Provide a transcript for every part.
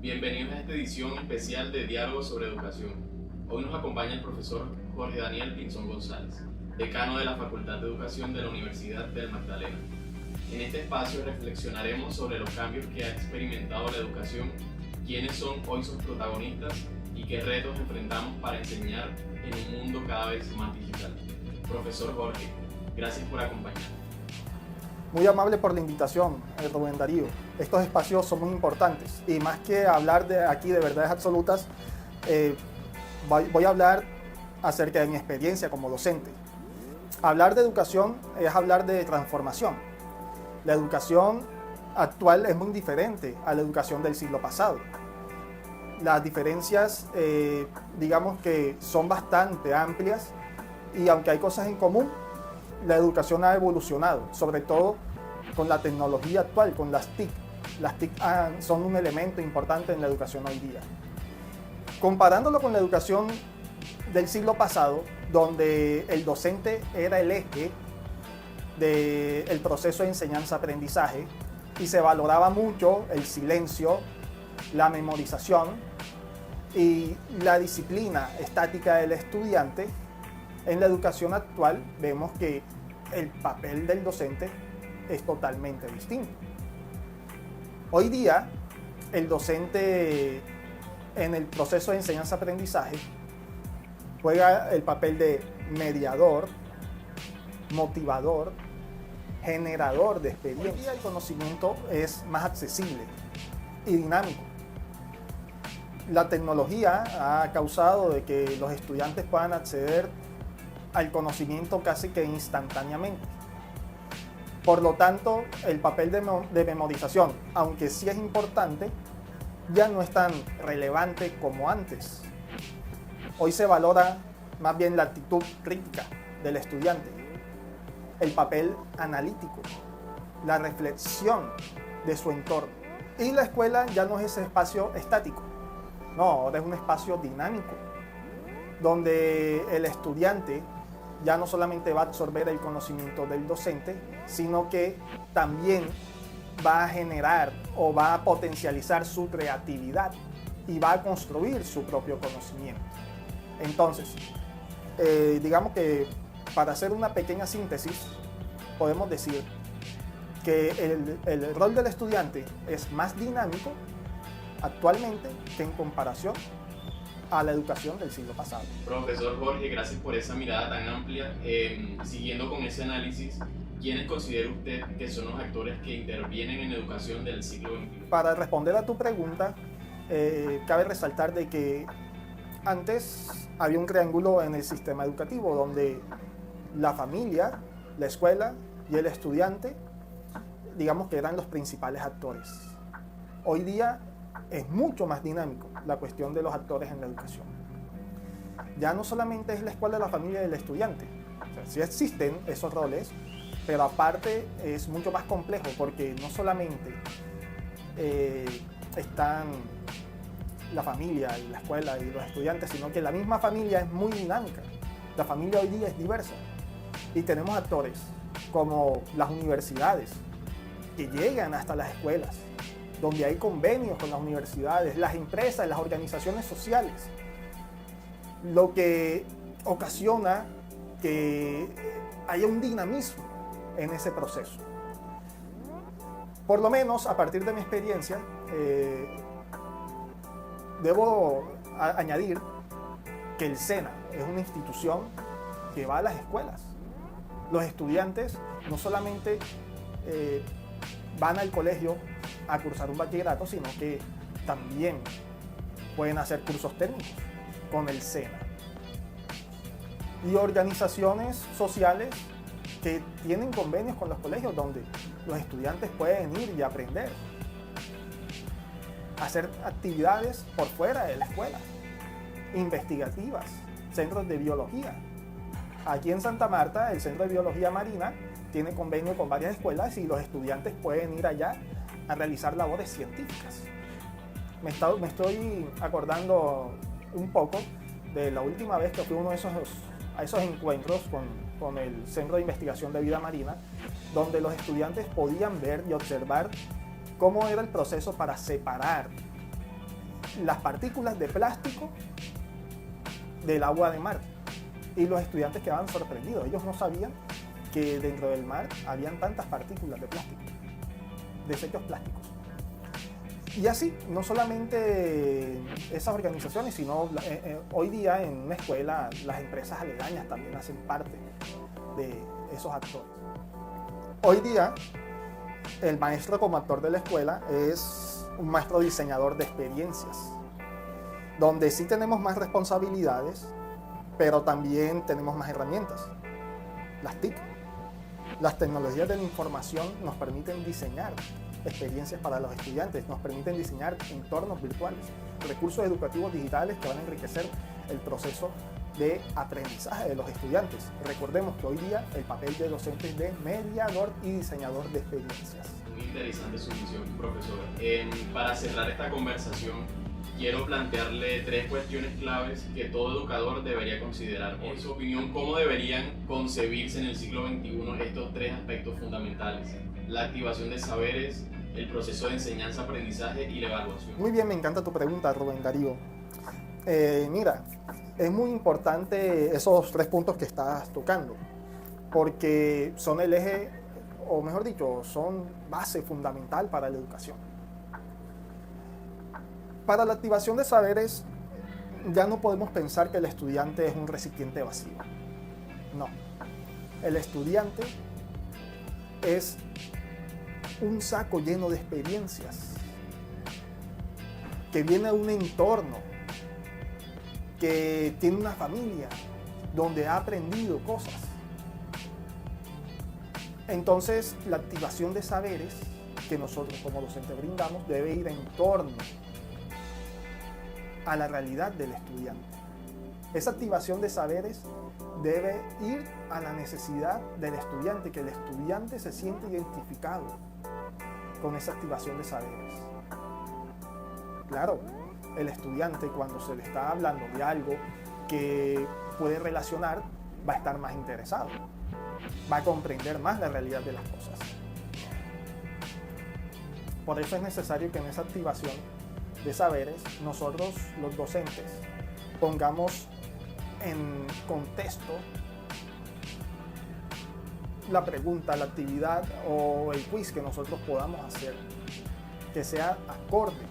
Bienvenidos a esta edición especial de Diálogo sobre Educación. Hoy nos acompaña el profesor Jorge Daniel Pinzón González, decano de la Facultad de Educación de la Universidad del Magdalena. En este espacio reflexionaremos sobre los cambios que ha experimentado la educación, quiénes son hoy sus protagonistas y qué retos enfrentamos para enseñar en un mundo cada vez más digital. Profesor Jorge, gracias por acompañarnos. Muy amable por la invitación, Rubén Darío. Estos espacios son muy importantes y más que hablar aquí de verdades absolutas, voy a hablar acerca de mi experiencia como docente. Hablar de educación es hablar de transformación. La educación actual es muy diferente a la educación del siglo pasado. Las diferencias, digamos que son bastante amplias y aunque hay cosas en común, la educación ha evolucionado, sobre todo con la tecnología actual, con las TIC. Las TIC son un elemento importante en la educación hoy día. Comparándolo con la educación del siglo pasado, donde el docente era el eje del proceso de enseñanza-aprendizaje y se valoraba mucho el silencio, la memorización y la disciplina estática del estudiante, en la educación actual vemos que el papel del docente es totalmente distinto. Hoy día, el docente en el proceso de enseñanza-aprendizaje juega el papel de mediador, motivador, generador de experiencia. Hoy día el conocimiento es más accesible y dinámico. La tecnología ha causado de que los estudiantes puedan acceder al conocimiento casi que instantáneamente. Por lo tanto, el papel de memorización, aunque sí es importante, ya no es tan relevante como antes. Hoy se valora más bien la actitud crítica del estudiante, el papel analítico, la reflexión de su entorno. Y la escuela ya no es ese espacio estático, no, ahora es un espacio dinámico, donde el estudiante ya no solamente va a absorber el conocimiento del docente, sino que también va a generar o va a potencializar su creatividad y va a construir su propio conocimiento. Entonces, digamos que para hacer una pequeña síntesis, podemos decir que el rol del estudiante es más dinámico actualmente que en comparación a la educación del siglo pasado. Profesor Jorge, gracias por esa mirada tan amplia. Siguiendo con ese análisis, ¿quiénes considera usted que son los actores que intervienen en la educación del siglo XXI? Para responder a tu pregunta, cabe resaltar de que antes había un triángulo en el sistema educativo donde la familia, la escuela y el estudiante, digamos que eran los principales actores. Hoy día es mucho más dinámico la cuestión de los actores en la educación. Ya no solamente es la escuela, la familia y el estudiante. O sea, sí existen esos roles, pero aparte es mucho más complejo porque no solamente están la familia y la escuela y los estudiantes, sino que la misma familia es muy dinámica. La familia hoy día es diversa y tenemos actores como las universidades que llegan hasta las escuelas, donde hay convenios con las universidades, las empresas, las organizaciones sociales, lo que ocasiona que haya un dinamismo en ese proceso. Por lo menos, a partir de mi experiencia, debo añadir que el SENA es una institución que va a las escuelas. Los estudiantes no solamente van al colegio a cursar un bachillerato, sino que también pueden hacer cursos técnicos con el SENA. Y organizaciones sociales que tienen convenios con los colegios donde los estudiantes pueden ir y aprender, hacer actividades por fuera de la escuela, investigativas, centros de biología. Aquí en Santa Marta, el Centro de Biología Marina tiene convenio con varias escuelas y los estudiantes pueden ir allá a realizar labores científicas. Me estoy acordando un poco de la última vez que fui a esos encuentros con el Centro de Investigación de Vida Marina, donde los estudiantes podían ver y observar cómo era el proceso para separar las partículas de plástico del agua de mar. Y los estudiantes quedaban sorprendidos. Ellos no sabían que dentro del mar habían tantas partículas de plástico, desechos plásticos. Y así, no solamente esas organizaciones, sino hoy día en una escuela las empresas aledañas también hacen parte de esos actores. Hoy día el maestro como actor de la escuela es un maestro diseñador de experiencias, donde sí tenemos más responsabilidades, pero también tenemos más herramientas. Las TIC, las tecnologías de la información nos permiten diseñar experiencias para los estudiantes, nos permiten diseñar entornos virtuales, recursos educativos digitales que van a enriquecer el proceso de aprendizaje de los estudiantes. Recordemos que hoy día el papel de docente es de mediador y diseñador de experiencias. Muy interesante su visión, profesor. Para cerrar esta conversación, quiero plantearle 3 cuestiones claves que todo educador debería considerar. En su opinión, ¿cómo deberían concebirse en el siglo XXI estos 3 aspectos fundamentales? La activación de saberes, el proceso de enseñanza-aprendizaje y la evaluación. Muy bien, me encanta tu pregunta, Rubén Darío. Mira, es muy importante esos 3 puntos que estás tocando, porque son el eje, o mejor dicho, son base fundamental para la educación. Para la activación de saberes, ya no podemos pensar que el estudiante es un recipiente vacío. No. El estudiante es un saco lleno de experiencias, que viene de un entorno, que tiene una familia, donde ha aprendido cosas. Entonces, la activación de saberes que nosotros como docentes brindamos debe ir en torno a la realidad del estudiante. Esa activación de saberes debe ir a la necesidad del estudiante, que el estudiante se siente identificado con esa activación de saberes. Claro, el estudiante, cuando se le está hablando de algo que puede relacionar, va a estar más interesado, va a comprender más la realidad de las cosas. Por eso es necesario que en esa activación de saberes, nosotros los docentes pongamos en contexto la pregunta, la actividad o el quiz que nosotros podamos hacer, que sea acorde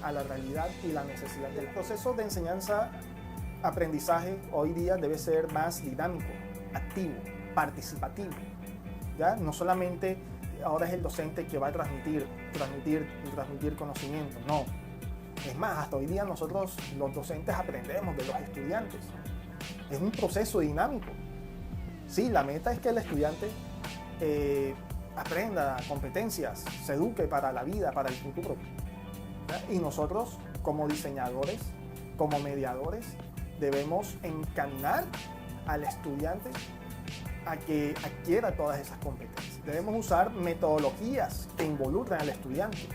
a la realidad y la necesidad del proceso de enseñanza-aprendizaje. Hoy día debe ser más dinámico, activo, participativo. ¿Ya? No solamente ahora es el docente que va a transmitir conocimiento, no. Es más, hasta hoy día nosotros los docentes aprendemos de los estudiantes. Es un proceso dinámico. Sí, la meta es que el estudiante aprenda competencias, se eduque para la vida, para el futuro. ¿Ya? Y nosotros, como diseñadores, como mediadores, debemos encaminar al estudiante a que adquiera todas esas competencias. Debemos usar metodologías que involucren al estudiante.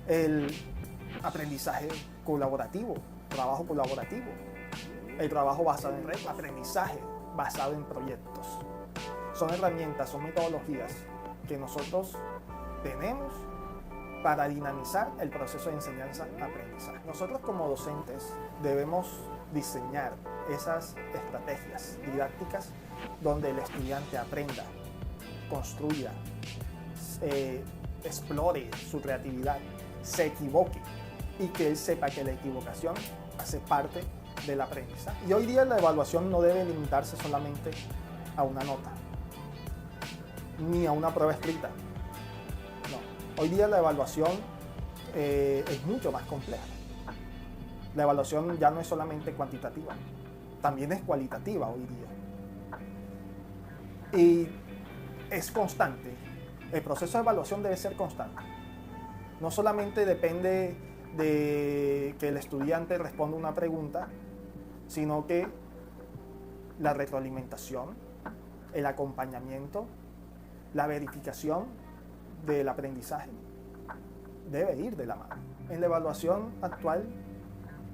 El aprendizaje colaborativo, trabajo colaborativo, el trabajo basado en red, aprendizaje basado en proyectos. Son herramientas, son metodologías que nosotros tenemos para dinamizar el proceso de enseñanza-aprendizaje. Nosotros como docentes debemos diseñar esas estrategias didácticas donde el estudiante aprenda, construya, explore su creatividad, se equivoque y que él sepa que la equivocación hace parte del aprendizaje. Y hoy día la evaluación no debe limitarse solamente a una nota, ni a una prueba escrita. No. Hoy día la evaluación es mucho más compleja. La evaluación ya no es solamente cuantitativa, también es cualitativa hoy día. Y es constante. El proceso de evaluación debe ser constante. No solamente depende de que el estudiante responda una pregunta, sino que la retroalimentación, el acompañamiento, la verificación del aprendizaje debe ir de la mano. En la evaluación actual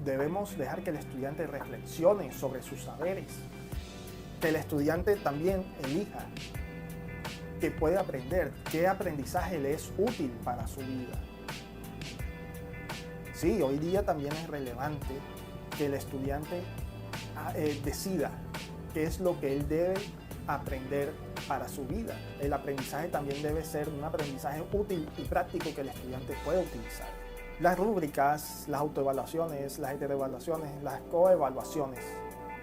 debemos dejar que el estudiante reflexione sobre sus saberes, que el estudiante también elija qué puede aprender, qué aprendizaje le es útil para su vida. Sí, hoy día también es relevante que el estudiante decida qué es lo que él debe aprender para su vida. El aprendizaje también debe ser un aprendizaje útil y práctico que el estudiante pueda utilizar. Las rúbricas, las autoevaluaciones, las heteroevaluaciones, las coevaluaciones,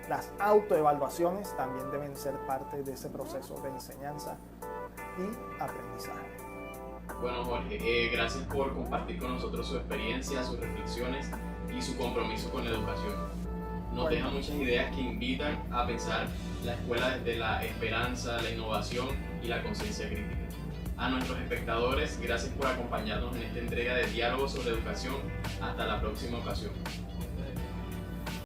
las autoevaluaciones también deben ser parte de ese proceso de enseñanza y aprendizaje. Bueno, Jorge, gracias por compartir con nosotros su experiencia, sus reflexiones y su compromiso con la educación. Nos deja muchas ideas que invitan a pensar la escuela desde la esperanza, la innovación y la conciencia crítica. A nuestros espectadores, gracias por acompañarnos en esta entrega de Diálogos sobre Educación. Hasta la próxima ocasión.